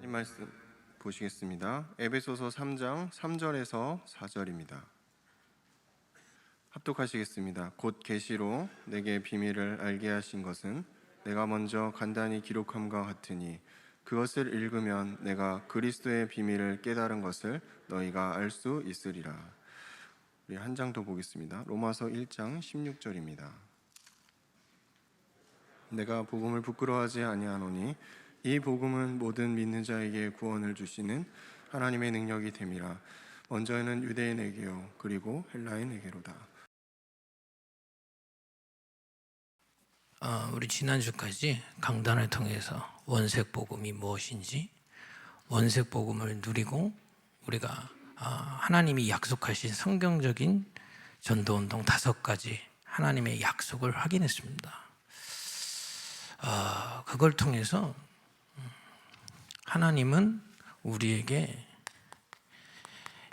하나님 말씀 보시겠습니다. 에베소서 3장 3절에서 4절입니다. 합독하시겠습니다. 곧 계시로 내게 비밀을 알게 하신 것은 내가 먼저 간단히 기록함과 같으니 그것을 읽으면 내가 그리스도의 비밀을 깨달은 것을 너희가 알 수 있으리라. 우리 한 장 더 보겠습니다. 로마서 1장 16절입니다. 내가 복음을 부끄러워하지 아니하노니 이 복음은 모든 믿는 자에게 구원을 주시는 하나님의 능력이 됨이라. 먼저는 유대인에게요 그리고 헬라인에게로다. 우리 지난주까지 강단을 통해서 원색 복음이 무엇인지, 원색 복음을 누리고 우리가 하나님이 약속하신 성경적인 전도운동 5가지 하나님의 약속을 확인했습니다. 그걸 통해서 하나님은 우리에게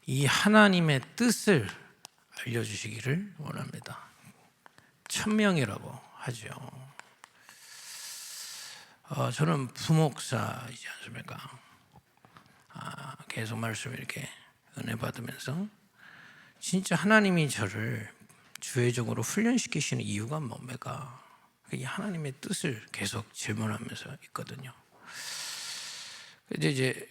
이 하나님의 뜻을 알려주시기를 원합니다. 천명이라고 하죠. 저는 부목사이지 않습니까? 계속 말씀을 이렇게 은혜 받으면서 진짜 하나님이 저를 주회적으로 훈련시키시는 이유가 뭡니까? 이 하나님의 뜻을 계속 질문하면서 있거든요. 이제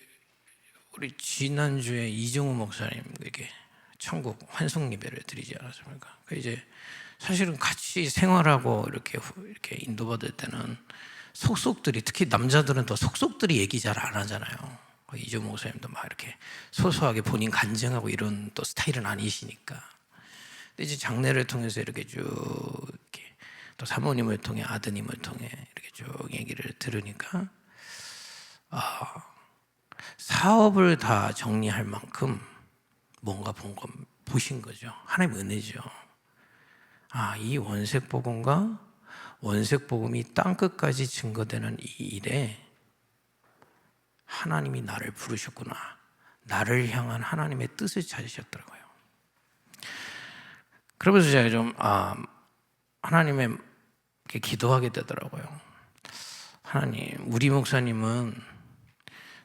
우리 지난주에 이정우 목사님에게 천국 환송 예배를 드리지 않았습니까? 이제 사실은 같이 생활하고 이렇게 인도받을 때는 속속들이, 특히 남자들은 또 속속들이 얘기 잘 안 하잖아요. 이정우 목사님도 막 이렇게 소소하게 본인 간증하고 이런 또 스타일은 아니시니까. 근데 이제 장례를 통해서 이렇게 쭉 이렇게 또 사모님을 통해 아드님을 통해 이렇게 쭉 얘기를 들으니까 사업을 다 정리할 만큼 뭔가 보신 거죠. 하나님 은혜죠. 이 원색 복음과 원색 복음이 땅끝까지 증거되는 이 일에 하나님이 나를 부르셨구나. 나를 향한 하나님의 뜻을 찾으셨더라고요. 그러면서 제가 좀 하나님의 기도하게 되더라고요. 하나님, 우리 목사님은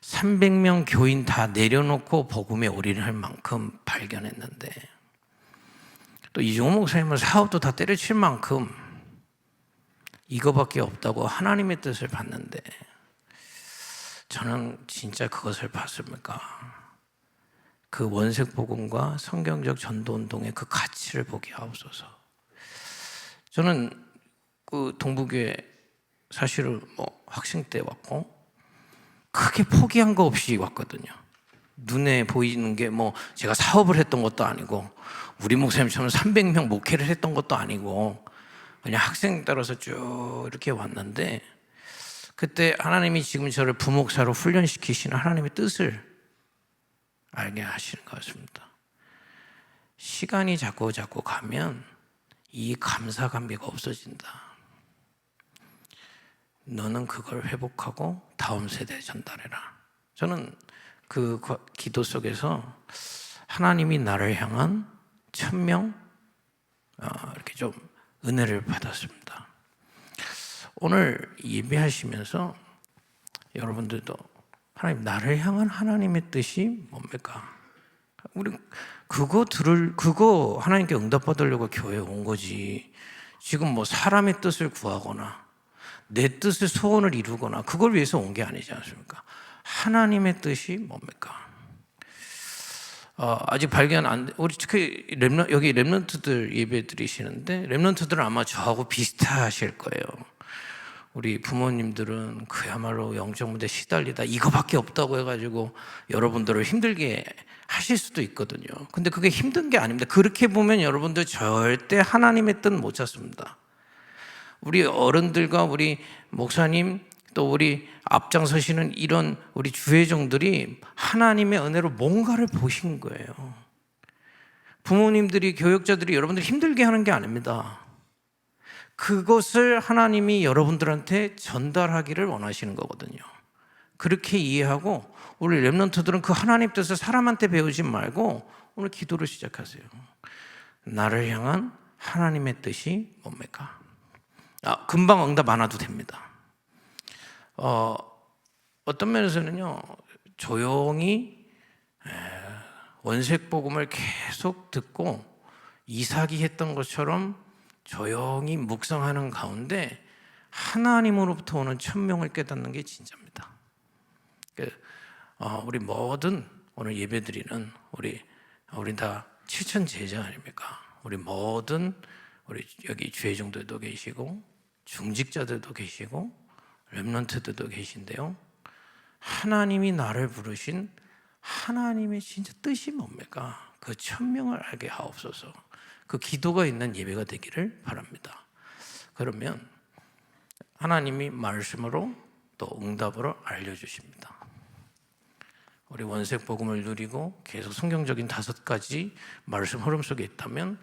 300명 교인 다 내려놓고 복음에 올인할 만큼 발견했는데, 또 이종호 목사님은 사업도 다 때려칠 만큼 이거밖에 없다고 하나님의 뜻을 봤는데, 저는 진짜 그것을 봤습니까? 그 원색 복음과 성경적 전도운동의 그 가치를 보게 하옵소서. 저는 그 동부교회 사실은 학생 때 왔고 크게 포기한 거 없이 왔거든요. 눈에 보이는 게 제가 사업을 했던 것도 아니고 우리 목사님처럼 300명 목회를 했던 것도 아니고 그냥 학생 따라서 쭉 이렇게 왔는데, 그때 하나님이 지금 저를 부목사로 훈련시키시는 하나님의 뜻을 알게 하시는 것 같습니다. 시간이 자꾸 가면 이 감사감비가 없어진다. 너는 그걸 회복하고 다음 세대에 전달해라. 저는 그 기도 속에서 하나님이 나를 향한 천명 이렇게 좀 은혜를 받았습니다. 오늘 예배하시면서 여러분들도 하나님, 나를 향한 하나님의 뜻이 뭡니까? 우리 그거 하나님께 응답받으려고 교회에 온 거지. 지금 사람의 뜻을 구하거나 내 뜻을 소원을 이루거나 그걸 위해서 온 게 아니지 않습니까? 하나님의 뜻이 뭡니까? 아직 발견 안 돼. 우리 특히 여기 렘넌트들 예배 드리시는데, 렘넌트들은 아마 저하고 비슷하실 거예요. 우리 부모님들은 그야말로 영적 문제 시달리다 이거밖에 없다고 해가지고 여러분들을 힘들게 하실 수도 있거든요. 근데 그게 힘든 게 아닙니다. 그렇게 보면 여러분들 절대 하나님의 뜻 못 찾습니다. 우리 어른들과 우리 목사님 또 우리 앞장서시는 이런 우리 주회종들이 하나님의 은혜로 뭔가를 보신 거예요. 부모님들이, 교역자들이 여러분들 힘들게 하는 게 아닙니다. 그것을 하나님이 여러분들한테 전달하기를 원하시는 거거든요. 그렇게 이해하고 우리 렘넌트들은 그 하나님 뜻을 사람한테 배우지 말고 오늘 기도를 시작하세요. 나를 향한 하나님의 뜻이 뭡니까? 금방 응답 안 와도 됩니다. 어떤 면에서는요, 조용히 원색 복음을 계속 듣고 이삭이 했던 것처럼 조용히 묵상하는 가운데 하나님으로부터 오는 천명을 깨닫는 게 진짜입니다. 우리 모든 오늘 예배드리는 우리 다 7천 제자 아닙니까? 우리 모든 우리 여기 주회종들도 계시고 중직자들도 계시고 렘넌트들도 계신데요. 하나님이 나를 부르신 하나님의 진짜 뜻이 뭡니까? 그 천명을 알게 하옵소서. 그 기도가 있는 예배가 되기를 바랍니다. 그러면 하나님이 말씀으로 또 응답으로 알려주십니다. 우리 원색 복음을 누리고 계속 성경적인 5가지 말씀 흐름 속에 있다면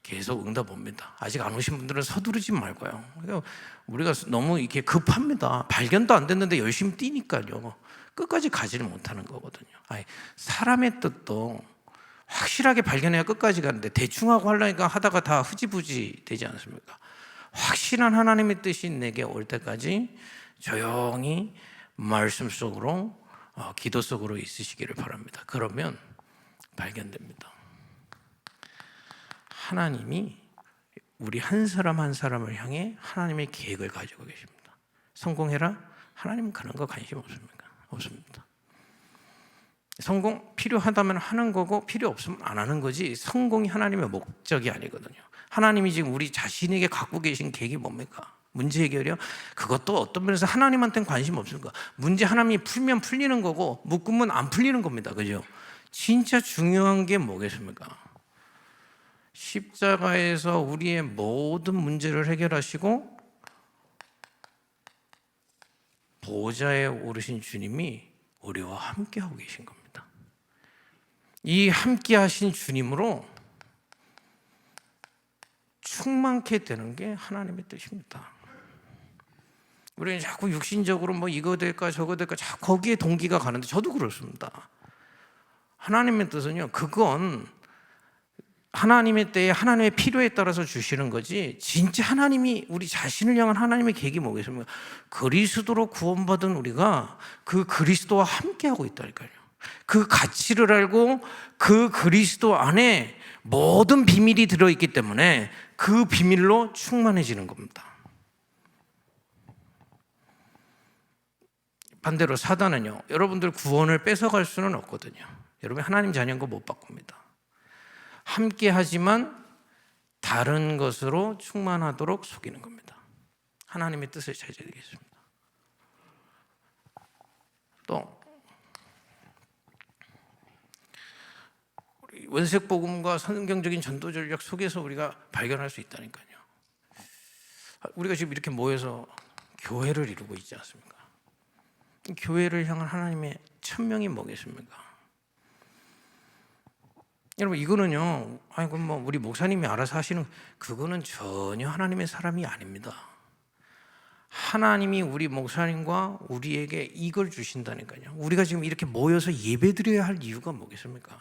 계속 응답 옵니다. 아직 안 오신 분들은 서두르지 말고요. 그러니까 우리가 너무 이렇게 급합니다. 발견도 안 됐는데 열심히 뛰니까요. 끝까지 가지를 못하는 거거든요. 사람의 뜻도 확실하게 발견해야 끝까지 가는데 대충 하고 하려니까 하다가 다 흐지부지 되지 않습니까? 확실한 하나님의 뜻이 내게 올 때까지 조용히 말씀 속으로 기도 속으로 있으시기를 바랍니다. 그러면 발견됩니다. 하나님이 우리 한 사람 한 사람을 향해 하나님의 계획을 가지고 계십니다. 성공해라? 하나님은 그런 거 관심 없습니까? 없습니다. 성공 필요하다면 하는 거고 필요 없으면 안 하는 거지 성공이 하나님의 목적이 아니거든요. 하나님이 지금 우리 자신에게 갖고 계신 계획이 뭡니까? 문제 해결이요? 그것도 어떤 면에서 하나님한테는 관심 없습니까? 문제 하나님이 풀면 풀리는 거고 묶으면 안 풀리는 겁니다. 그죠? 진짜 중요한 게 뭐겠습니까? 십자가에서 우리의 모든 문제를 해결하시고 보좌에 오르신 주님이 우리와 함께하고 계신 겁니다. 이 함께하신 주님으로 충만케 되는 게 하나님의 뜻입니다. 우리는 자꾸 육신적으로 뭐 이거 될까 저거 될까 자꾸 거기에 동기가 가는데 저도 그렇습니다. 하나님의 뜻은요, 그건 하나님의 때에 하나님의 필요에 따라서 주시는 거지 진짜 하나님이 우리 자신을 향한 하나님의 계획이 뭐겠습니까? 그리스도로 구원받은 우리가 그 그리스도와 함께하고 있다니까요. 그 가치를 알고 그 그리스도 안에 모든 비밀이 들어있기 때문에 그 비밀로 충만해지는 겁니다. 반대로 사단은요, 여러분들 구원을 뺏어갈 수는 없거든요. 여러분 하나님 자녀인 거 못 바꿉니다. 함께 하지만 다른 것으로 충만하도록 속이는 겁니다. 하나님의 뜻을 찾아야 되겠습니다. 또 우리 원색 복음과 성경적인 전도 전략 속에서 우리가 발견할 수 있다니까요. 우리가 지금 이렇게 모여서 교회를 이루고 있지 않습니까? 교회를 향한 하나님의 천명이 뭐겠습니까? 여러분 이거는요, 그럼 뭐 우리 목사님이 알아서 하시는 그거는 전혀 하나님의 사람이 아닙니다. 하나님이 우리 목사님과 우리에게 이걸 주신다니까요. 우리가 지금 이렇게 모여서 예배드려야 할 이유가 뭐겠습니까?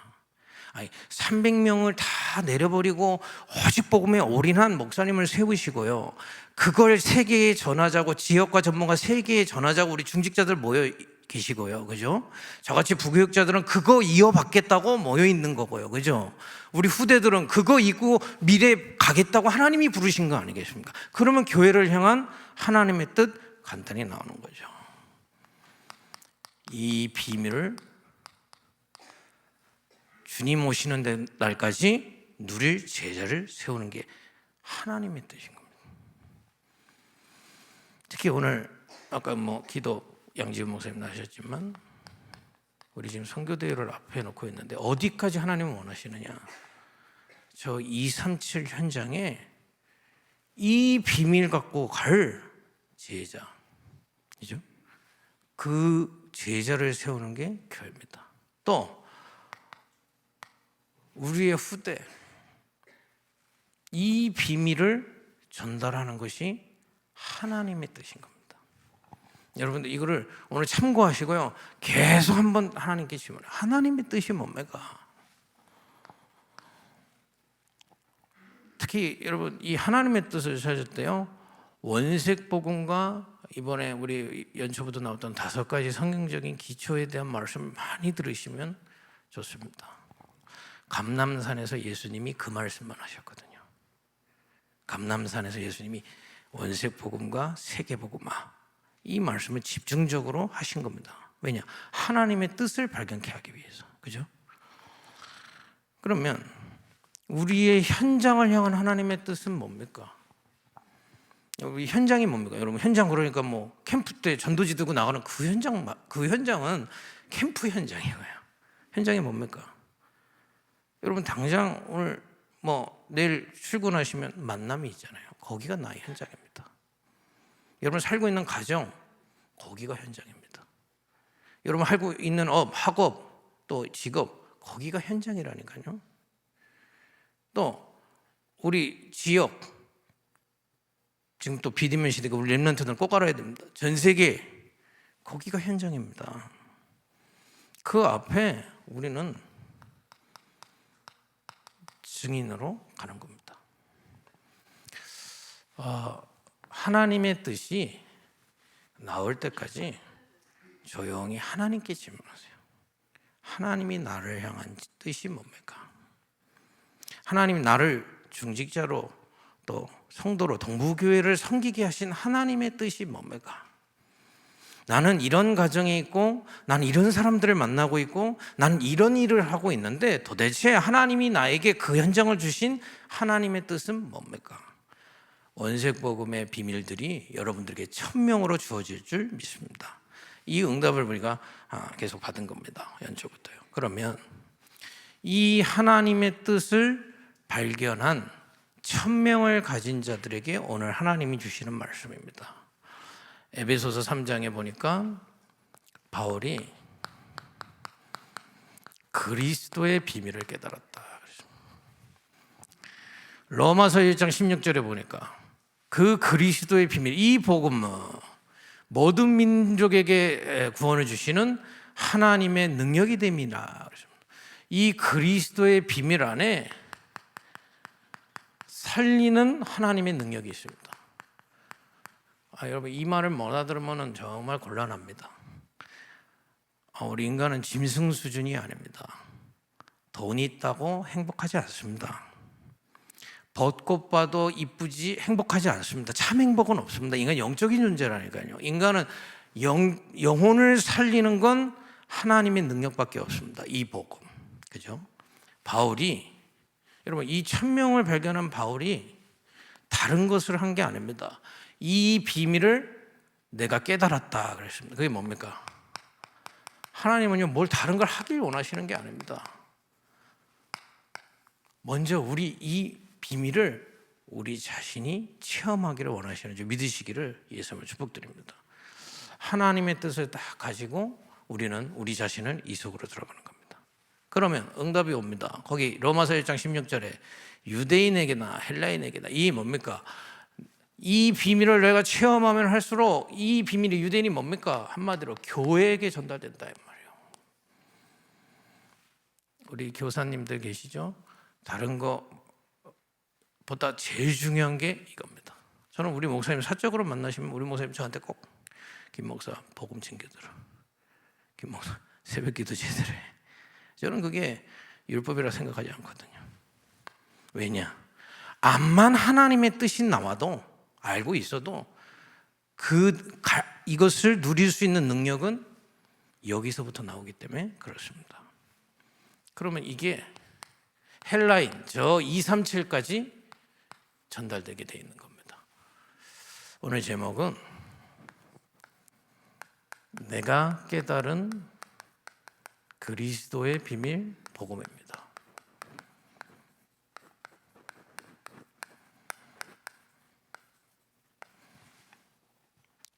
300명을 다 내려버리고 오직 복음에 올인한 목사님을 세우시고요, 그걸 세계에 전하자고 지역과 전문가 세계에 전하자고 우리 중직자들 모여 계시고요, 그죠? 저같이 부교육자들은 그거 이어받겠다고 모여 있는 거고요, 그죠? 우리 후대들은 그거 잊고 미래 가겠다고 하나님이 부르신 거 아니겠습니까? 그러면 교회를 향한 하나님의 뜻 간단히 나오는 거죠. 이 비밀을 주님 오시는 날까지 누릴 제자를 세우는 게 하나님의 뜻인 겁니다. 특히 오늘 아까 뭐 기도 양지훈 목사님 나셨지만 우리 지금 선교대회를 앞에 놓고 있는데 어디까지 하나님은 원하시느냐? 저 237 현장에 이 비밀 갖고 갈 제자, 그죠? 그 제자를 세우는 게 교회입니다. 또 우리의 후대, 이 비밀을 전달하는 것이 하나님의 뜻인 겁니다. 여러분들 이거를 오늘 참고하시고요, 계속 한번 하나님께 질문해. 하나님의 뜻이 뭡니까? 특히 여러분 이 하나님의 뜻을 찾을 때요, 원색 복음과 이번에 우리 연초부터 나왔던 5가지 성경적인 기초에 대한 말씀 많이 들으시면 좋습니다. 감람산에서 예수님이 그 말씀만 하셨거든요. 감람산에서 예수님이 원색복음과 세계복음화 이 말씀을 집중적으로 하신 겁니다. 왜냐? 하나님의 뜻을 발견케 하기 위해서. 그죠? 그러면 우리의 현장을 향한 하나님의 뜻은 뭡니까? 우리 현장이 뭡니까? 여러분 현장 그러니까 뭐 캠프 때 전도지 들고 나가는 그 현장은 캠프 현장이에요. 현장이 뭡니까? 여러분 당장 오늘 뭐 내일 출근하시면 만남이 있잖아요. 거기가 나의 현장입니다. 여러분 살고 있는 가정 거기가 현장입니다. 여러분 하고 있는 업, 학업, 또 직업 거기가 현장이라니까요. 또 우리 지역 지금 또 비대면 시대가 우리 렘넌트들은 꼭 알아야 됩니다. 전 세계 거기가 현장입니다. 그 앞에 우리는 증인으로 가는 겁니다. 하나님의 뜻이 나올 때까지 조용히 하나님께 질문하세요. 하나님이 나를 향한 뜻이 뭡니까? 하나님이 나를 중직자로 또 성도로 동부교회를 섬기게 하신 하나님의 뜻이 뭡니까? 나는 이런 가정에 있고 나는 이런 사람들을 만나고 있고 나는 이런 일을 하고 있는데 도대체 하나님이 나에게 그 현장을 주신 하나님의 뜻은 뭡니까? 원색복음의 비밀들이 여러분들에게 천명으로 주어질 줄 믿습니다. 이 응답을 우리가 계속 받은 겁니다. 연초부터요. 그러면 이 하나님의 뜻을 발견한 천명을 가진 자들에게 오늘 하나님이 주시는 말씀입니다. 에베소서 3장에 보니까 바울이 그리스도의 비밀을 깨달았다. 로마서 1장 16절에 보니까 그 그리스도의 비밀, 이 복음은 모든 민족에게 구원을 주시는 하나님의 능력이 됨이라. 이 그리스도의 비밀 안에 살리는 하나님의 능력이 있습니다. 여러분 이 말을 못 알아들으면 정말 곤란합니다. 우리 인간은 짐승 수준이 아닙니다. 돈이 있다고 행복하지 않습니다. 벚꽃 봐도 이쁘지 행복하지 않습니다. 참 행복은 없습니다. 인간 영적인 존재라니까요. 인간은 영혼을 살리는 건 하나님의 능력밖에 없습니다. 이 복음, 그죠? 바울이 여러분 이 천명을 발견한 바울이 다른 것을 한 게 아닙니다. 이 비밀을 내가 깨달았다 그랬습니다. 그게 뭡니까? 하나님은요 뭘 다른 걸 하길 원하시는 게 아닙니다. 먼저 우리 이 비밀을 우리 자신이 체험하기를 원하시는 줄 믿으시기를 예수님을 축복드립니다. 하나님의 뜻을 딱 가지고 우리는 우리 자신을 이 속으로 들어가는 겁니다. 그러면 응답이 옵니다. 거기 로마서 1장 16절에 유대인에게나 헬라인에게나 이 뭡니까? 이 비밀을 내가 체험하면 할수록 이 비밀이 유대인이 뭡니까? 한마디로 교회에게 전달된다 이 말이에요. 우리 교사님들 계시죠? 다른 거보다 제일 중요한 게 이겁니다. 저는 우리 목사님 사적으로 만나시면 우리 목사님 저한테 꼭 김 목사 복음 챙겨들어. 김 목사 새벽 기도 제대로 해. 저는 그게 율법이라 생각하지 않거든요. 왜냐? 암만 하나님의 뜻이 나와도 알고 있어도 이것을 누릴 수 있는 능력은 여기서부터 나오기 때문에 그렇습니다. 그러면 이게 헬라인 저 237까지 전달되게 되어 있는 겁니다. 오늘 제목은 내가 깨달은 그리스도의 비밀 복음입니다.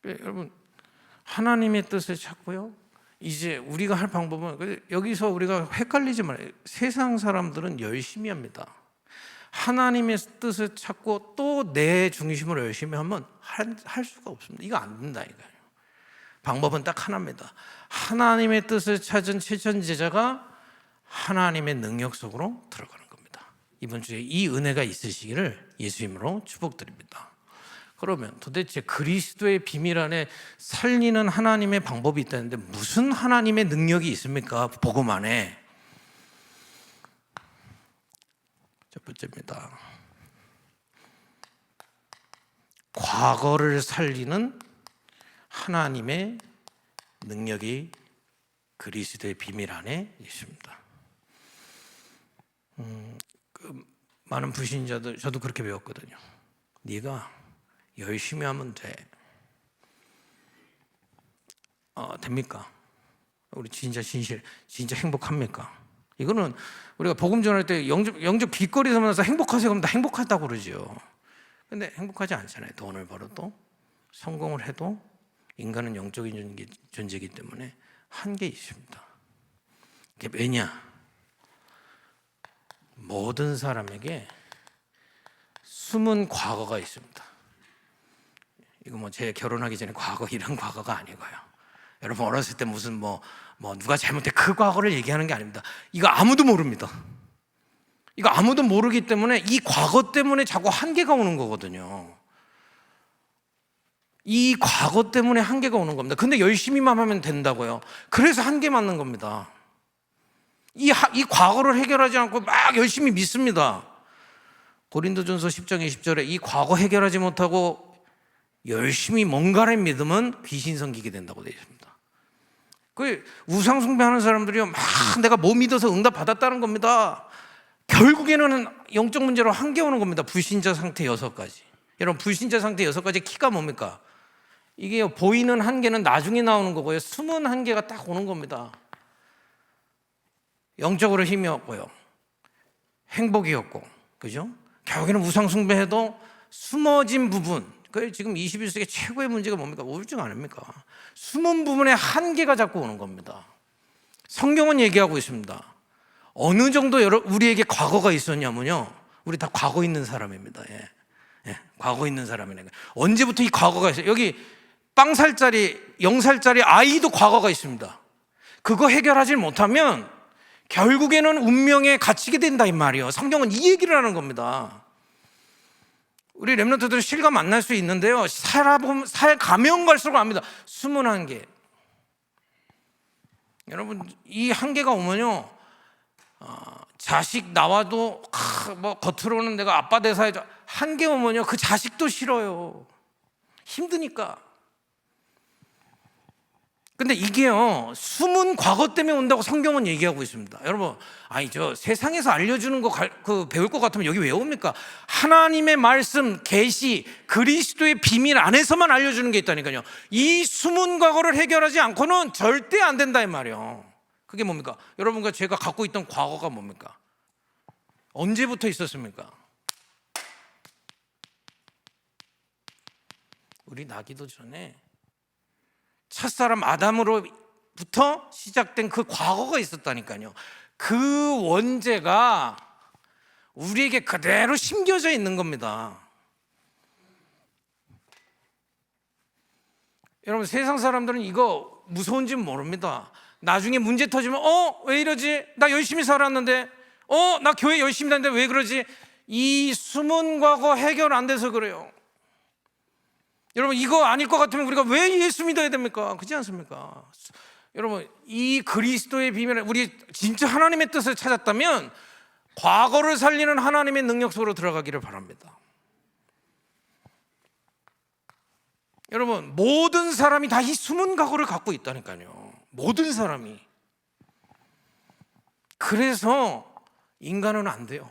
여러분 하나님의 뜻을 찾고요. 이제 우리가 할 방법은 여기서 우리가 헷갈리지 말아요. 세상 사람들은 열심히 합니다. 하나님의 뜻을 찾고 또 내 중심으로 열심히 하면 할 수가 없습니다. 이거 안 된다니까요. 방법은 딱 하나입니다. 하나님의 뜻을 찾은 최선제자가 하나님의 능력 속으로 들어가는 겁니다. 이번 주에 이 은혜가 있으시기를 예수 이름으로 축복드립니다. 그러면 도대체 그리스도의 비밀 안에 살리는 하나님의 방법이 있다는데 무슨 하나님의 능력이 있습니까? 복음 안에. 첫 번째입니다. 과거를 살리는 하나님의 능력이 그리스도의 비밀 안에 있습니다. 많은 불신자들, 저도 그렇게 배웠거든요. 네가 열심히 하면 돼. 됩니까? 우리 진짜 행복합니까? 이거는 우리가 복음 전할 때 영접 길거리에서 만나서 행복하세요 그러면 다 행복하다고 그러죠. 근데 행복하지 않잖아요. 돈을 벌어도 성공을 해도 인간은 영적인 존재이기 때문에 한계 있습니다. 이게 왜냐? 모든 사람에게 숨은 과거가 있습니다. 이거 뭐 제 결혼하기 전에 과거 이런 과거가 아니고요. 여러분 어렸을 때 무슨 뭐 누가 잘못해 그 과거를 얘기하는 게 아닙니다. 이거 아무도 모릅니다. 이거 아무도 모르기 때문에 이 과거 때문에 자꾸 한계가 오는 거거든요. 이 과거 때문에 한계가 오는 겁니다. 근데 열심히만 하면 된다고요. 그래서 한계 맞는 겁니다. 이 과거를 해결하지 않고 막 열심히 믿습니다. 고린도전서 10장 20절에 이 과거 해결하지 못하고 열심히 뭔가를 믿으면 귀신 섬기게 된다고 되어 있습니다. 그 우상 숭배하는 사람들이요, 막 내가 뭐 믿어서 응답 받았다는 겁니다. 결국에는 영적 문제로 한계 오는 겁니다. 불신자 상태 6가지. 여러분 불신자 상태 6가지 키가 뭡니까? 이게 보이는 한계는 나중에 나오는 거고요. 숨은 한계가 딱 오는 겁니다. 영적으로 힘이 없고요, 행복이 없고, 그죠? 결국에는 우상 숭배해도 숨어진 부분, 그 지금 21세기 최고의 문제가 뭡니까? 우울증 아닙니까? 숨은 부분에 한계가 자꾸 오는 겁니다. 성경은 얘기하고 있습니다. 어느 정도 우리에게 과거가 있었냐면요, 우리 다 과거 있는 사람입니다. 과거 있는 사람이네. 언제부터 이 과거가 있어요? 여기 0살짜리 아이도 과거가 있습니다. 그거 해결하지 못하면 결국에는 운명에 갇히게 된다 이 말이에요. 성경은 이 얘기를 하는 겁니다. 우리 렘넌트들은 실감 안 날 수 있는데요, 가면 갈수록 압니다. 숨은 한계. 여러분 이 한계가 오면요, 자식 나와도 뭐 겉으로는 내가 아빠 대사해줘, 한계 오면요 그 자식도 싫어요. 힘드니까. 근데 이게요 숨은 과거 때문에 온다고 성경은 얘기하고 있습니다. 여러분 아니죠, 세상에서 알려주는 거 배울 것 같으면 여기 왜 옵니까? 하나님의 말씀, 계시, 그리스도의 비밀 안에서만 알려주는 게 있다니까요. 이 숨은 과거를 해결하지 않고는 절대 안 된다 이 말이에요. 그게 뭡니까? 여러분과 제가 갖고 있던 과거가 뭡니까? 언제부터 있었습니까? 우리 나기도 전에 첫사람 아담으로부터 시작된 그 과거가 있었다니까요. 그 원죄가 우리에게 그대로 심겨져 있는 겁니다. 여러분 세상 사람들은 이거 무서운지 모릅니다. 나중에 문제 터지면 왜 이러지? 나 열심히 살았는데, 나 교회 열심히 다녔는데 왜 그러지? 이 숨은 과거 해결 안 돼서 그래요. 여러분 이거 아닐 것 같으면 우리가 왜 예수 믿어야 됩니까? 그렇지 않습니까? 여러분 이 그리스도의 비밀을 우리 진짜 하나님의 뜻을 찾았다면 과거를 살리는 하나님의 능력 속으로 들어가기를 바랍니다. 여러분 모든 사람이 다 이 숨은 과거를 갖고 있다니까요. 모든 사람이. 그래서 인간은 안 돼요.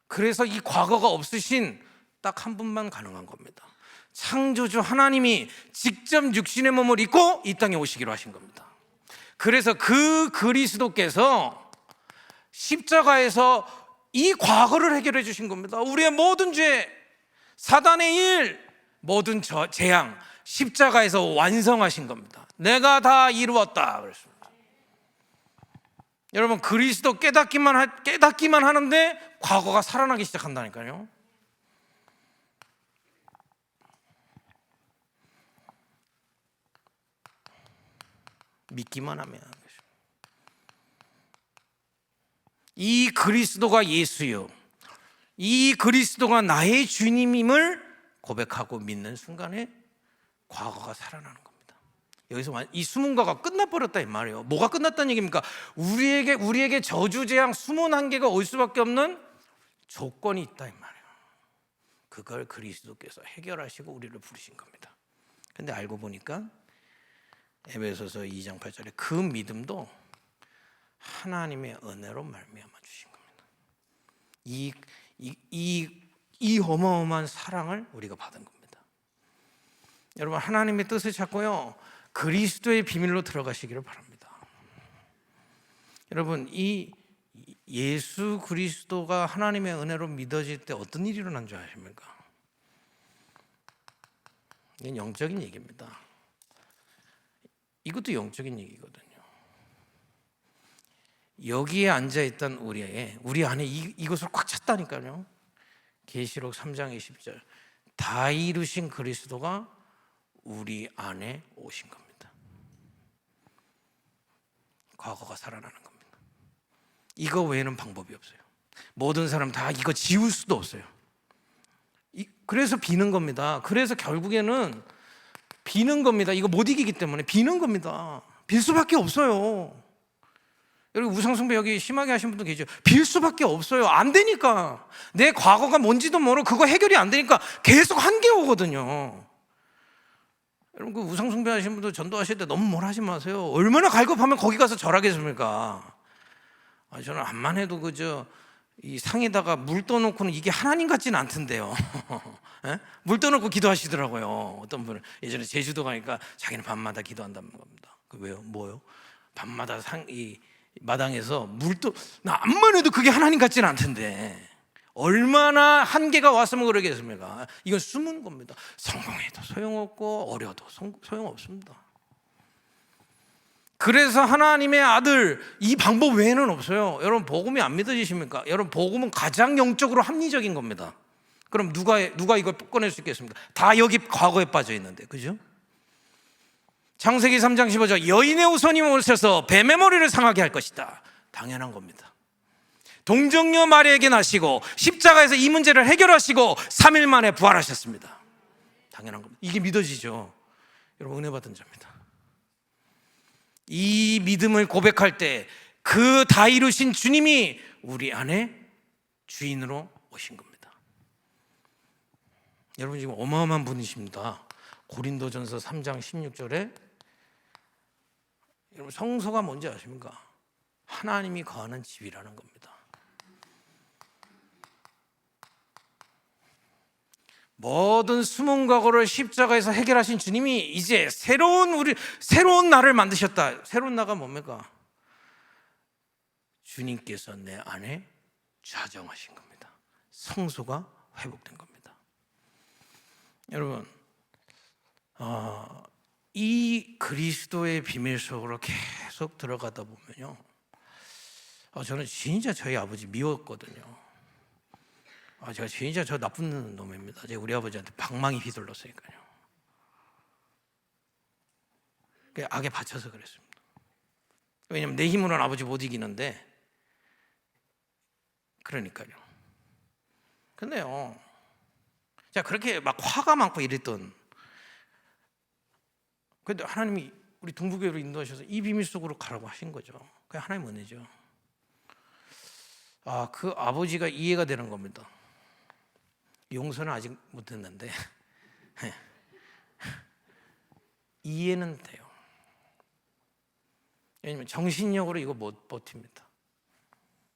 그래서 이 과거가 없으신 딱 한 분만 가능한 겁니다. 창조주 하나님이 직접 육신의 몸을 입고 이 땅에 오시기로 하신 겁니다. 그래서 그 그리스도께서 십자가에서 이 과거를 해결해 주신 겁니다. 우리의 모든 죄, 사단의 일, 모든 재앙 십자가에서 완성하신 겁니다. 내가 다 이루었다 그랬습니다. 여러분 그리스도 깨닫기만 하는데 과거가 살아나기 시작한다니까요. 믿기만 하면. 이 그리스도가 예수요, 이 그리스도가 나의 주님임을 고백하고 믿는 순간에 과거가 살아나는 겁니다. 여기서 이 수문과가 끝나버렸다 이 말이에요. 뭐가 끝났다는 얘기입니까? 우리에게 저주재앙 21개가 올 수밖에 없는 조건이 있다 이 말이에요. 그걸 그리스도께서 해결하시고 우리를 부르신 겁니다. 근데 알고 보니까 에베소서 2장 8절에 그 믿음도 하나님의 은혜로 말미암아 주신 겁니다. 이 어마어마한 사랑을 우리가 받은 겁니다. 여러분, 하나님의 뜻을 찾고요, 그리스도의 비밀로 들어가시기를 바랍니다. 여러분, 이 예수 그리스도가 하나님의 은혜로 믿어질 때 어떤 일이 일어난 줄 아십니까? 이건 영적인 얘기입니다. 이것도 영적인 얘기거든요. 여기에 앉아있던 우리 안에 이것을 꽉 찼다니까요. 계시록 3장 20절, 다 이루신 그리스도가 우리 안에 오신 겁니다. 과거가 살아나는 겁니다. 이거 외에는 방법이 없어요. 모든 사람 다 이거 지울 수도 없어요. 그래서 비는 겁니다. 그래서 결국에는 비는 겁니다. 이거 못 이기기 때문에 비는 겁니다. 빌 수밖에 없어요. 여러분, 우상숭배 여기 심하게 하신 분도 계시죠. 빌 수밖에 없어요. 안 되니까. 내 과거가 뭔지도 모르고 그거 해결이 안 되니까 계속 한계 오거든요. 여러분, 그 우상숭배 하신 분도 전도하실 때 너무 뭘 하지 마세요. 얼마나 갈급하면 거기 가서 절하겠습니까? 저는 암만 해도 이 상에다가 물 떠놓고는 이게 하나님 같지는 않던데요. 물 떠놓고 기도하시더라고요. 어떤 분은 예전에 제주도 가니까 자기는 밤마다 기도한다는 겁니다. 왜요? 뭐요? 밤마다 이 마당에서 나 암만 해도 그게 하나님 같지는 않던데 얼마나 한계가 왔으면 그러겠습니까? 이건 숨은 겁니다. 성공해도 소용없고 어려도 소용없습니다. 그래서 하나님의 아들, 이 방법 외에는 없어요. 여러분, 복음이 안 믿어지십니까? 여러분, 복음은 가장 영적으로 합리적인 겁니다. 그럼 누가 이걸 꺼낼 수 있겠습니까? 다 여기 과거에 빠져 있는데, 그죠? 창세기 3장 15절, 여인의 후손이 오셔서 뱀의 머리를 상하게 할 것이다. 당연한 겁니다. 동정녀 마리아에게 나시고 십자가에서 이 문제를 해결하시고 3일 만에 부활하셨습니다. 당연한 겁니다. 이게 믿어지죠? 여러분, 은혜 받은 자입니다. 이 믿음을 고백할 때 그 다 이루신 주님이 우리 안에 주인으로 오신 겁니다. 여러분, 지금 어마어마한 분이십니다. 고린도전서 3장 16절에 여러분, 성소가 뭔지 아십니까? 하나님이 거하는 집이라는 겁니다. 모든 숨은 과거를 십자가에서 해결하신 주님이 이제 새로운 나를 만드셨다. 새로운 나가 뭡니까? 주님께서 내 안에 좌정하신 겁니다. 성소가 회복된 겁니다. 여러분, 이 그리스도의 비밀 속으로 계속 들어가다 보면요, 저는 진짜 저희 아버지 미웠거든요. 제가 진짜 저 나쁜 놈입니다. 제가 우리 아버지한테 방망이 휘둘렀으니까요. 악에 받쳐서 그랬습니다. 왜냐면 내 힘으로는 아버지 못 이기는데, 그러니까요. 근데요, 제가 그렇게 막 화가 많고 이랬던, 근데 하나님이 우리 동부교회로 인도하셔서 이 비밀 속으로 가라고 하신 거죠. 그게 하나님 은혜죠. 그 아버지가 이해가 되는 겁니다. 용서는 아직 못했는데 이해는 돼요. 왜냐면 정신력으로 이거 못 버팁니다.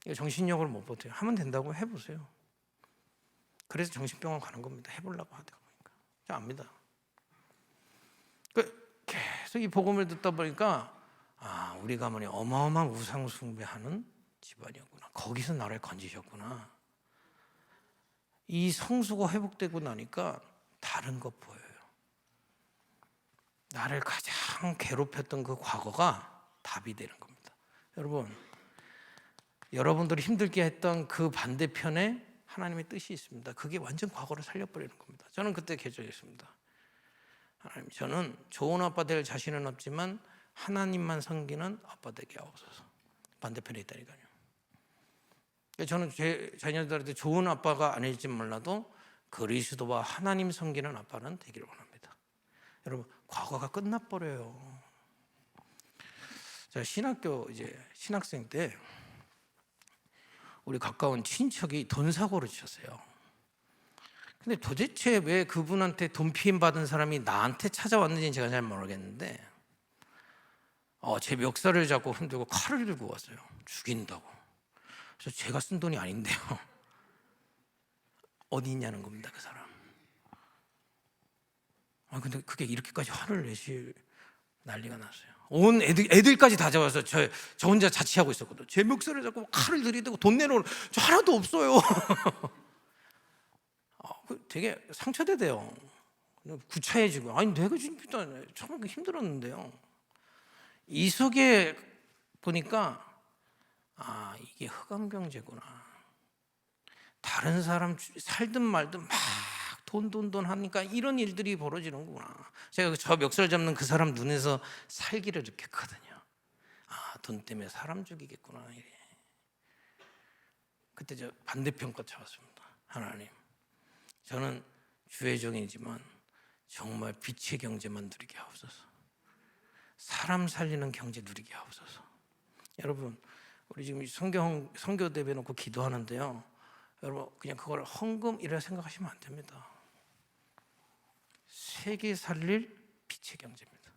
이거 정신력으로 못 버텨요. 하면 된다고 해보세요. 그래서 정신병원 가는 겁니다. 해보려고 하다 보니까. 저 압니다. 계속 이 복음을 듣다 보니까 우리 가문이 어마어마한 우상 숭배하는 집안이었구나. 거기서 나를 건지셨구나. 이 성수가 회복되고 나니까 다른 것 보여요. 나를 가장 괴롭혔던 그 과거가 답이 되는 겁니다. 여러분들이 힘들게 했던 그 반대편에 하나님의 뜻이 있습니다. 그게 완전 과거를 살려버리는 겁니다. 저는 그때 결정했습니다. 하나님, 저는 좋은 아빠 될 자신은 없지만 하나님만 섬기는 아빠 되게 하옵소서. 반대편에 있다니까요. 저는 제 자녀들한테 좋은 아빠가 아닐지 몰라도 그리스도와 하나님 섬기는 아빠는 되기를 원합니다. 여러분, 과거가 끝나버려요. 제가 신학교 신학생 때 우리 가까운 친척이 돈 사고를 쳤어요. 근데 도대체 왜 그분한테 돈 피임 받은 사람이 나한테 찾아왔는지는 제가 잘 모르겠는데 제 멱살을 잡고 흔들고 칼을 들고 왔어요. 죽인다고. 그래서 제가 쓴 돈이 아닌데요. 어디 있냐는 겁니다, 그 사람. 근데 그게 이렇게까지 화를 내실 난리가 났어요. 온 애들까지 다 잡아서 저 혼자 자취하고 있었거든요. 제 멱살을 잡고 칼을 들이대고 돈 내놓을 저 하나도 없어요. 되게 상처되대요. 구차해지고 내가 진짜 참 힘들었는데요. 이 속에 보니까 이게 흑암경제구나. 다른 사람 살든 말든 막 돈 하니까 이런 일들이 벌어지는구나. 제가 저 멱살 잡는 그 사람 눈에서 살기를 느꼈거든요. 돈 때문에 사람 죽이겠구나. 이래. 그때 저 반대편 거 찾았습니다. 하나님, 저는 주의 종이지만 정말 빛의 경제만 누리게 하옵소서. 사람 살리는 경제 누리게 하옵소서. 여러분, 우리 지금 선교 대회 놓고 기도하는데요. 여러분, 그냥 그걸 헌금이라 생각하시면 안 됩니다. 세계 살릴 빛의 경제입니다.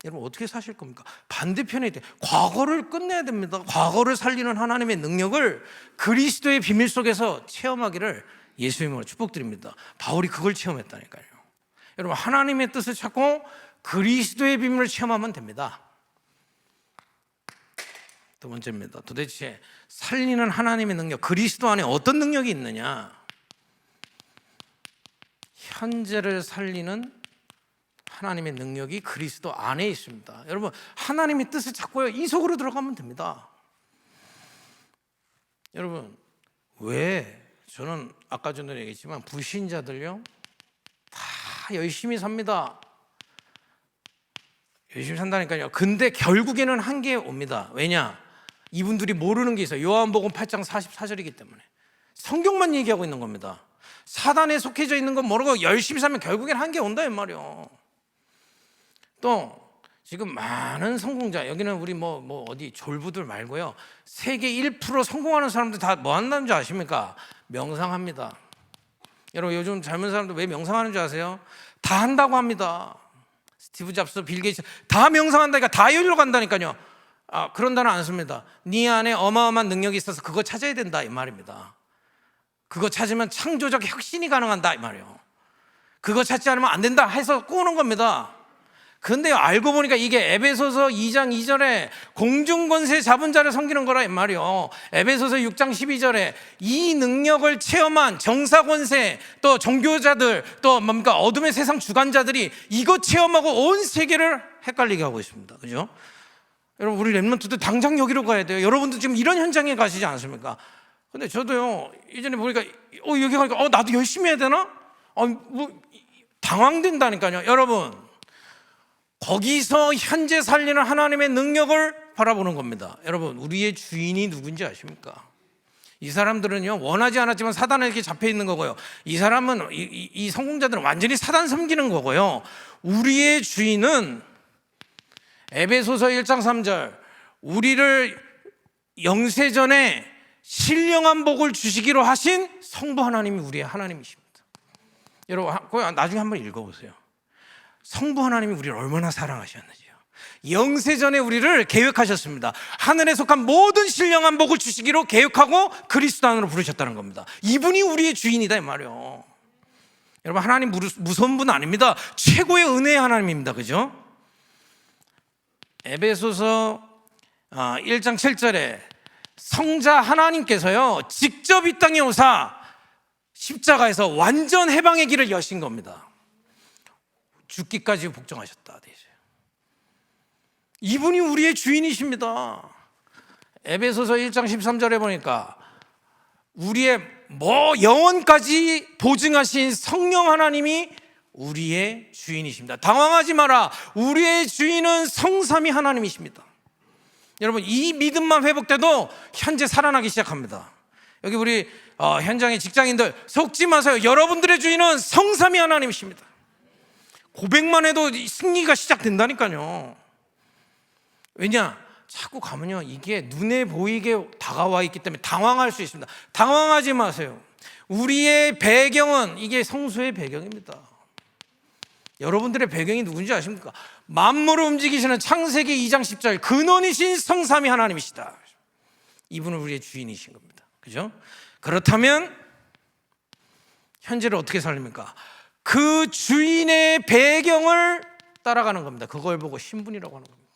여러분, 어떻게 사실 겁니까? 반대편에 과거를 끝내야 됩니다. 과거를 살리는 하나님의 능력을 그리스도의 비밀 속에서 체험하기를 예수님으로 축복드립니다. 바울이 그걸 체험했다니까요. 여러분, 하나님의 뜻을 찾고 그리스도의 비밀을 체험하면 됩니다. 두 번째입니다. 도대체 살리는 하나님의 능력, 그리스도 안에 어떤 능력이 있느냐? 현재를 살리는 하나님의 능력이 그리스도 안에 있습니다. 여러분, 하나님의 뜻을 찾고요, 이 속으로 들어가면 됩니다. 여러분, 왜 저는 아까 전에 얘기했지만 불신자들요 다 열심히 삽니다. 열심히 산다니까요. 근데 결국에는 한계에 옵니다. 왜냐? 이분들이 모르는 게 있어요. 요한복음 8장 44절이기 때문에 성경만 얘기하고 있는 겁니다. 사단에 속해져 있는 건 모르고 열심히 살면 결국엔 한계에 온다 이 말이에요. 또 지금 많은 성공자, 여기는 우리 뭐 어디 졸부들 말고요, 세계 1% 성공하는 사람들 다 뭐 한다는 줄 아십니까? 명상합니다. 여러분, 요즘 젊은 사람들 왜 명상하는 줄 아세요? 다 한다고 합니다. 스티브 잡스, 빌 게이츠 다 명상한다니까, 다 여기로 간다니까요. 그런다는 안 씁니다. 네 안에 어마어마한 능력이 있어서 그거 찾아야 된다 이 말입니다. 그거 찾으면 창조적 혁신이 가능한다 이 말이에요. 그거 찾지 않으면 안 된다 해서 꾸는 겁니다. 근데 알고 보니까 이게 에베소서 2장 2절에 공중권세 잡은 자를 섬기는 거라 이 말이에요. 에베소서 6장 12절에 이 능력을 체험한 정사권세, 또 종교자들, 또 뭡니까 어둠의 세상 주관자들이 이거 체험하고 온 세계를 헷갈리게 하고 있습니다. 그죠? 여러분, 우리 렘넌트도 당장 여기로 가야 돼요. 여러분도 지금 이런 현장에 가시지 않습니까? 근데 저도요, 예전에 보니까 여기 가니까 나도 열심히 해야 되나? 당황된다니까요. 여러분, 거기서 현재 살리는 하나님의 능력을 바라보는 겁니다. 여러분, 우리의 주인이 누군지 아십니까? 이 사람들은요, 원하지 않았지만 사단에게 잡혀 있는 거고요. 이 사람은 이 성공자들은 완전히 사단 섬기는 거고요. 우리의 주인은 에베소서 1장 3절, 우리를 영세전에 신령한 복을 주시기로 하신 성부 하나님이 우리의 하나님이십니다. 여러분, 나중에 한번 읽어보세요. 성부 하나님이 우리를 얼마나 사랑하셨는지요. 영세전에 우리를 계획하셨습니다. 하늘에 속한 모든 신령한 복을 주시기로 계획하고 그리스도 안으로 부르셨다는 겁니다. 이분이 우리의 주인이다 이 말이에요. 여러분, 하나님 무서운 분 아닙니다. 최고의 은혜의 하나님입니다. 그죠? 에베소서 1장 7절에 성자 하나님께서요 직접 이 땅에 오사 십자가에서 완전 해방의 길을 여신 겁니다. 죽기까지 복종하셨다 돼 있어요. 이분이 우리의 주인이십니다. 에베소서 1장 13절에 보니까 우리의 영원까지 보증하신 성령 하나님이 우리의 주인이십니다. 당황하지 마라. 우리의 주인은 성삼위 하나님이십니다. 여러분, 이 믿음만 회복돼도 현재 살아나기 시작합니다. 여기 우리 현장의 직장인들 속지 마세요. 여러분들의 주인은 성삼위 하나님이십니다. 고백만 해도 승리가 시작된다니까요. 왜냐? 자꾸 가면요, 이게 눈에 보이게 다가와 있기 때문에 당황할 수 있습니다. 당황하지 마세요. 우리의 배경은 이게 성소의 배경입니다. 여러분들의 배경이 누군지 아십니까? 만물을 움직이시는 창세기 2장 10절 근원이신 성삼위 하나님이시다. 이분은 우리의 주인이신 겁니다. 그죠? 그렇다면 현재를 어떻게 살립니까? 그 주인의 배경을 따라가는 겁니다. 그걸 보고 신분이라고 하는 겁니다.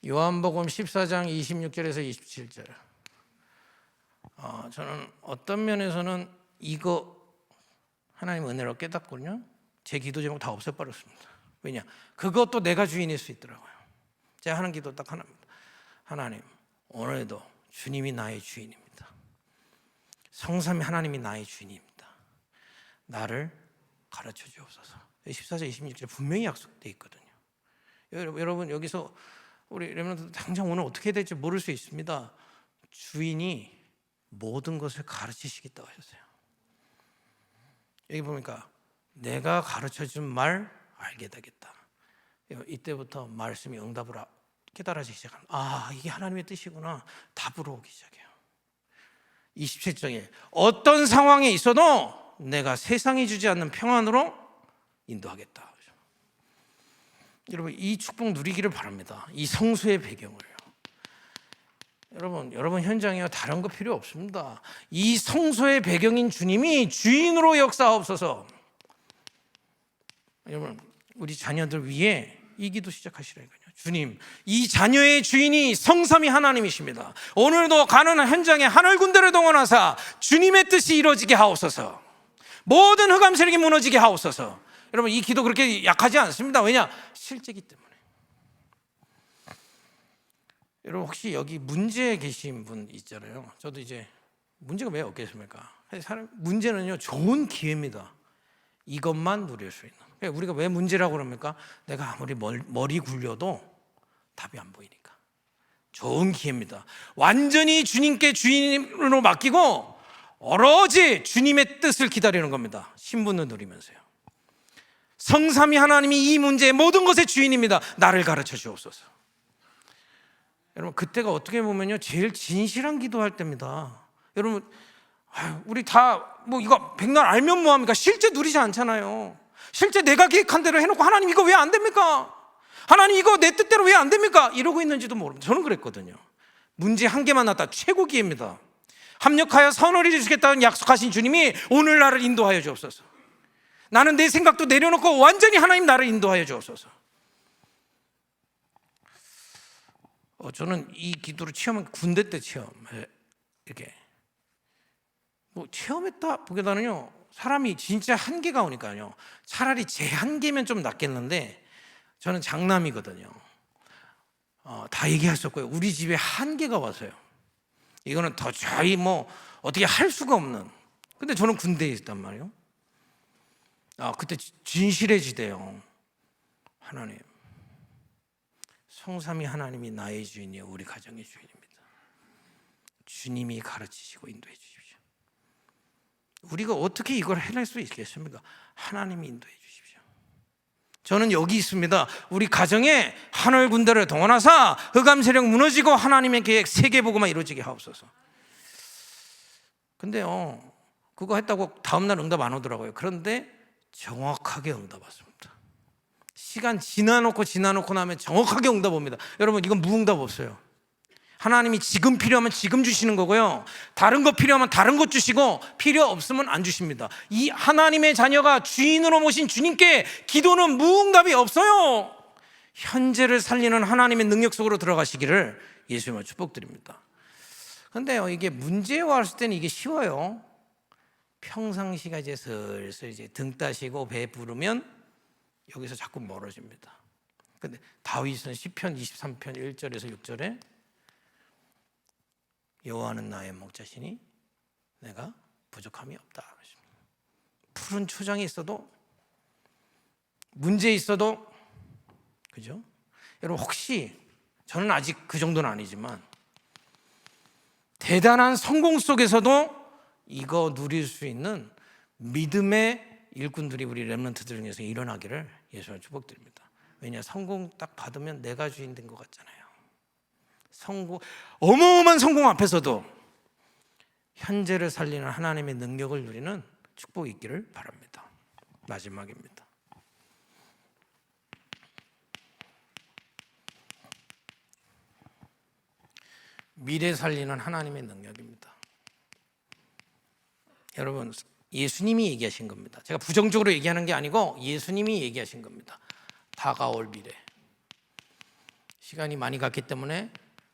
요한복음 14장 26절에서 27절. 저는 어떤 면에서는 이거 하나님 은혜로 깨닫거든요. 제 기도 제목 다 없애버렸습니다. 왜냐? 그것도 내가 주인일 수 있더라고요. 제가 하는 기도 딱 하나입니다. 하나님, 오늘도 주님이 나의 주인입니다. 성삼위 하나님이 나의 주인입니다. 나를 가르쳐 주옵소서. 14절 26절 분명히 약속되어 있거든요. 여러분 여기서 우리 렘넌트 당장 오늘 어떻게 해야 될지 모를 수 있습니다. 주인이 모든 것을 가르치시겠다고 하셨어요. 여기 보니까 내가 가르쳐준 말 알게 되겠다. 이때부터 말씀이 응답으로 깨달아지기 시작합니다. 이게 하나님의 뜻이구나. 답으로 오기 시작해요. 27장에 어떤 상황에 있어도 내가 세상이 주지 않는 평안으로 인도하겠다. 여러분 이 축복 누리기를 바랍니다. 이 성수의 배경을요. 여러분 현장이요 다른 거 필요 없습니다. 이 성소의 배경인 주님이 주인으로 역사하옵소서. 여러분 우리 자녀들 위해 이 기도 시작하시라니까요. 주님, 이 자녀의 주인이 성삼위 하나님이십니다. 오늘도 가는 현장에 하늘 군대를 동원하사 주님의 뜻이 이루어지게 하옵소서. 모든 흑암 세력이 무너지게 하옵소서. 여러분 이 기도 그렇게 약하지 않습니다. 왜냐? 실제이기 때문에. 여러분 혹시 여기 문제에 계신 분 있잖아요. 저도 이제 문제가 왜 없겠습니까? 문제는요 좋은 기회입니다. 이것만 누릴 수 있는. 우리가 왜 문제라고 그럽니까? 내가 아무리 머리 굴려도 답이 안 보이니까. 좋은 기회입니다. 완전히 주님께 주인으로 맡기고 오로지 주님의 뜻을 기다리는 겁니다. 신분을 누리면서요. 성삼위 하나님이 이 문제의 모든 것의 주인입니다. 나를 가르쳐 주옵소서. 여러분 그때가 어떻게 보면요 제일 진실한 기도할 때입니다. 여러분 우리 다 뭐 이거 백날 알면 뭐합니까? 실제 누리지 않잖아요. 실제 내가 계획한 대로 해놓고 하나님 이거 왜 안 됩니까? 하나님 이거 내 뜻대로 왜 안 됩니까? 이러고 있는지도 모릅니다. 저는 그랬거든요. 문제 한 개만 났다. 최고 기회입니다. 합력하여 선을 이루시겠다는 약속하신 주님이 오늘 나를 인도하여 주옵소서. 나는 내 생각도 내려놓고 완전히 하나님 나를 인도하여 주옵소서. 저는 이 기도를 체험한 군대 때 이렇게 뭐 체험했다 보기보다는요 사람이 진짜 한계가 오니까요 차라리 제 한계면 좀 낫겠는데 저는 장남이거든요. 다 얘기하셨고요. 우리 집에 한계가 와서요. 이거는 도저히 뭐 어떻게 할 수가 없는. 근데 저는 군대에 있단 말이에요. 그때 진실해지대요. 하나님, 성삼위 하나님이 나의 주인이요 우리 가정의 주인입니다. 주님이 가르치시고 인도해 주십시오. 우리가 어떻게 이걸 해낼 수 있겠습니까? 하나님이 인도해 주십시오. 저는 여기 있습니다. 우리 가정에 하늘 군대를 동원하사 흑암 세력 무너지고 하나님의 계획 세계보고만 이루어지게 하옵소서. 근데요 그거 했다고 다음날 응답 안 오더라고요. 그런데 정확하게 응답 왔습니다. 시간 지나놓고 나면 정확하게 응답 옵니다. 여러분 이건 무응답 없어요. 하나님이 지금 필요하면 지금 주시는 거고요 다른 거 필요하면 다른 것 주시고 필요 없으면 안 주십니다. 이 하나님의 자녀가 주인으로 모신 주님께 기도는 무응답이 없어요. 현재를 살리는 하나님의 능력 속으로 들어가시기를 예수님을 축복드립니다. 그런데요 이게 문제에 왔을 때는 이게 쉬워요. 평상시가 이제 슬슬 이제 등 따시고 배 부르면 여기서 자꾸 멀어집니다. 근데 다윗은 시편 23편 1절에서 6절에 여호와는 나의 목자시니 내가 부족함이 없다. 푸른 초장이 있어도 문제 있어도 그죠? 여러분 혹시 저는 아직 그 정도는 아니지만 대단한 성공 속에서도 이거 누릴 수 있는 믿음의 일꾼들이 우리 렘넌트들 중에서 일어나기를 예수님 축복드립니다. 왜냐, 성공 딱 받으면 내가 주인 된 것 같잖아요. 어마어마한 성공 앞에서도 현재를 살리는 하나님의 능력을 누리는 축복이 있기를 바랍니다. 마지막입니다. 미래 살리는 하나님의 능력입니다. 여러분, 예수님이 얘기하신 겁니다. 제가 부정적으로 얘기하는 게 아니고 예수님이 얘기하신 겁니다. 다가올 미래. 시간이 많이 갔기 때문에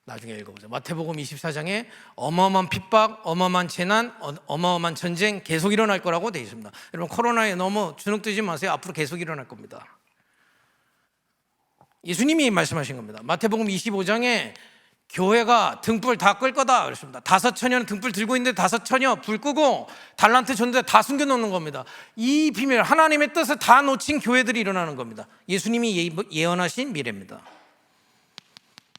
나중에 읽어보세요. 마태복음 24장에 어마어마한 핍박, 어마어마한 재난, 어마어마한 전쟁 계속 일어날 거라고 되어 있습니다. 여러분, 코로나에 너무 주눅들지 마세요. 앞으로 계속 일어날 겁니다. 예수님이 말씀하신 겁니다. 마태복음 25장에 교회가 등불 다 끌 거다 그랬습니다. 5처녀는 등불 들고 있는데 5처녀 불 끄고 달란트 줬는데 다 숨겨놓는 겁니다. 이 비밀, 하나님의 뜻을 다 놓친 교회들이 일어나는 겁니다. 예수님이 예언하신 미래입니다.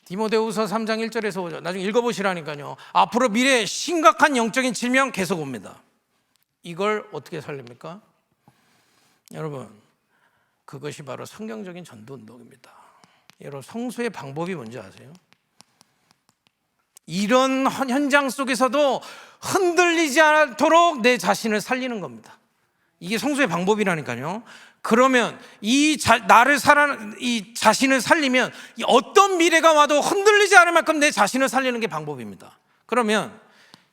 디모데후서 3장 1절에서 5절 나중에 읽어보시라니까요. 앞으로 미래에 심각한 영적인 질병 계속 옵니다. 이걸 어떻게 살립니까? 여러분, 그것이 바로 성경적인 전도 운동입니다. 여러분, 성수의 방법이 뭔지 아세요? 이런 현장 속에서도 흔들리지 않도록 내 자신을 살리는 겁니다. 이게 성수의 방법이라니까요. 그러면 이 자신을 살리면 어떤 미래가 와도 흔들리지 않을 만큼 내 자신을 살리는 게 방법입니다. 그러면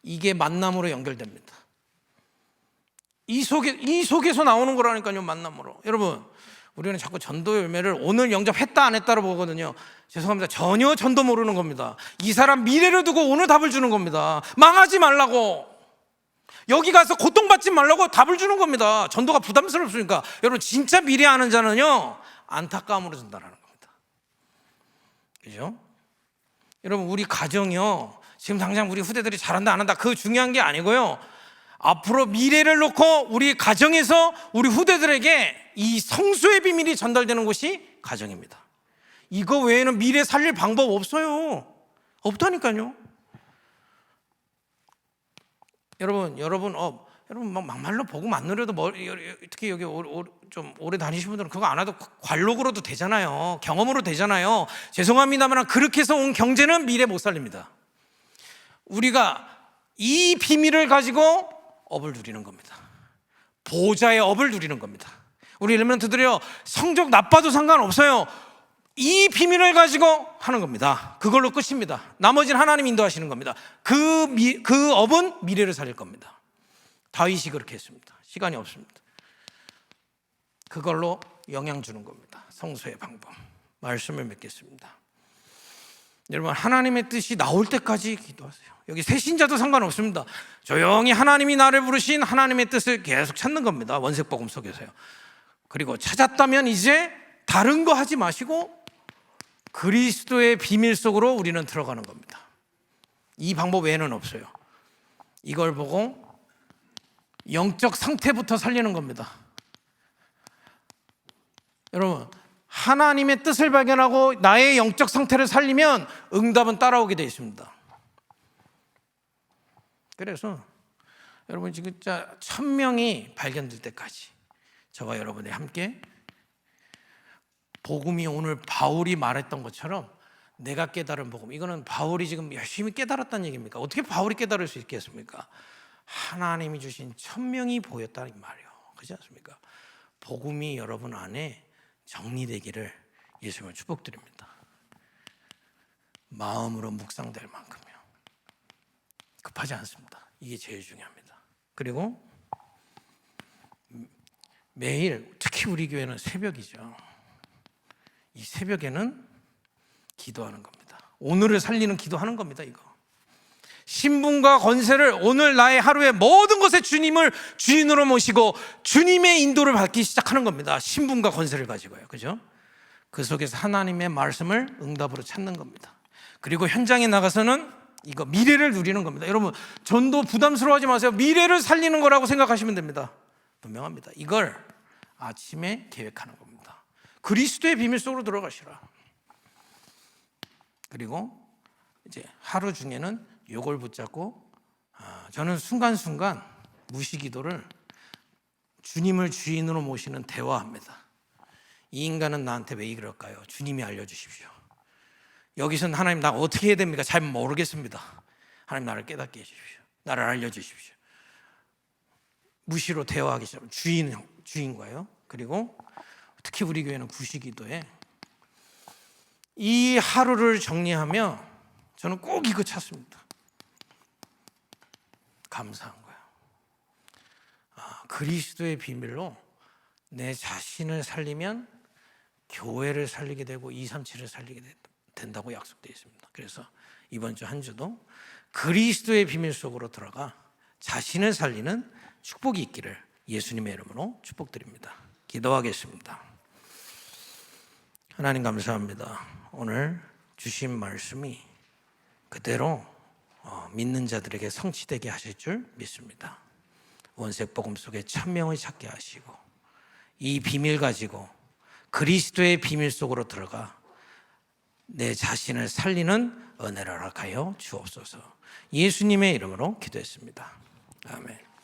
이게 만남으로 연결됩니다. 이 속에서 나오는 거라니까요. 만남으로. 여러분, 우리는 자꾸 전도 열매를 오늘 영접했다 안 했다로 보거든요. 죄송합니다. 전혀 전도 모르는 겁니다. 이 사람 미래를 두고 오늘 답을 주는 겁니다. 망하지 말라고, 여기 가서 고통받지 말라고 답을 주는 겁니다. 전도가 부담스럽으니까. 여러분, 진짜 미래 아는 자는요, 안타까움으로 전달하는 겁니다. 그죠? 여러분, 우리 가정이요, 지금 당장 우리 후대들이 잘한다 안 한다 그 중요한 게 아니고요, 앞으로 미래를 놓고 우리 가정에서 우리 후대들에게 이 성수의 비밀이 전달되는 곳이 가정입니다. 이거 외에는 미래 살릴 방법 없어요. 없다니까요. 여러분 막말로 복음 안 누려도 특히 여기 좀 오래 다니신 분들은 그거 안 해도 관록으로도 되잖아요. 경험으로 되잖아요. 죄송합니다만 그렇게 해서 온 경제는 미래 못 살립니다. 우리가 이 비밀을 가지고 업을 누리는 겁니다. 보좌의 업을 누리는 겁니다. 우리 렘넌트들이요, 성적 나빠도 상관없어요. 이 비밀을 가지고 하는 겁니다. 그걸로 끝입니다. 나머지는 하나님 인도하시는 겁니다. 그 업은 미래를 살릴 겁니다. 다윗이 그렇게 했습니다. 시간이 없습니다. 그걸로 영향 주는 겁니다. 성수의 방법. 말씀을 맺겠습니다. 여러분, 하나님의 뜻이 나올 때까지 기도하세요. 여기 새신자도 상관없습니다. 조용히 하나님이 나를 부르신 하나님의 뜻을 계속 찾는 겁니다. 원색복음 속에서요. 그리고 찾았다면 이제 다른 거 하지 마시고 그리스도의 비밀 속으로 우리는 들어가는 겁니다. 이 방법 외에는 없어요. 이걸 보고 영적 상태부터 살리는 겁니다. 여러분, 하나님의 뜻을 발견하고 나의 영적 상태를 살리면 응답은 따라오게 되어 있습니다. 그래서 여러분, 진짜 1000명이 발견될 때까지 저와 여러분이 함께 복음이 오늘 바울이 말했던 것처럼 내가 깨달은 복음, 이거는 바울이 지금 열심히 깨달았다는 얘기입니까? 어떻게 바울이 깨달을 수 있겠습니까? 하나님이 주신 1000명이 보였다는 말이에요. 그렇지 않습니까? 복음이 여러분 안에 정리되기를 예수님을 축복드립니다. 마음으로 묵상될 만큼요. 급하지 않습니다. 이게 제일 중요합니다. 그리고 매일, 특히 우리 교회는 새벽이죠. 이 새벽에는 기도하는 겁니다. 오늘을 살리는 기도하는 겁니다. 이거 신분과 권세를 오늘 나의 하루의 모든 것에 주님을 주인으로 모시고 주님의 인도를 받기 시작하는 겁니다. 신분과 권세를 가지고요. 그죠? 그 속에서 하나님의 말씀을 응답으로 찾는 겁니다. 그리고 현장에 나가서는 이거 미래를 누리는 겁니다. 여러분, 전도 부담스러워하지 마세요. 미래를 살리는 거라고 생각하시면 됩니다. 분명합니다. 이걸 아침에 계획하는 겁니다. 그리스도의 비밀 속으로 들어가시라. 그리고 이제 하루 중에는 요걸 붙잡고 저는 순간순간 무시기도를 주님을 주인으로 모시는 대화합니다. 이 인간은 나한테 왜 이럴까요? 주님이 알려주십시오. 여기서는 하나님 나 어떻게 해야 됩니까? 잘 모르겠습니다. 하나님 나를 깨닫게 해주십시오. 나를 알려주십시오. 무시로 대화하기 시작합니다. 주인과요. 그리고 특히 우리 교회는 구시기도에 이 하루를 정리하며 저는 꼭 이거 찾습니다. 감사한 거예요. 그리스도의 비밀로 내 자신을 살리면 교회를 살리게 되고 237을 살리게 된다고 약속되어 있습니다. 그래서 이번 주 한 주도 그리스도의 비밀 속으로 들어가 자신을 살리는 축복이 있기를 예수님의 이름으로 축복드립니다. 기도하겠습니다. 하나님 감사합니다. 오늘 주신 말씀이 그대로 믿는 자들에게 성취되게 하실 줄 믿습니다. 원색 복음 속에 천명을 찾게 하시고 이 비밀 가지고 그리스도의 비밀 속으로 들어가 내 자신을 살리는 은혜를 허락하여 주옵소서. 예수님의 이름으로 기도했습니다. 아멘.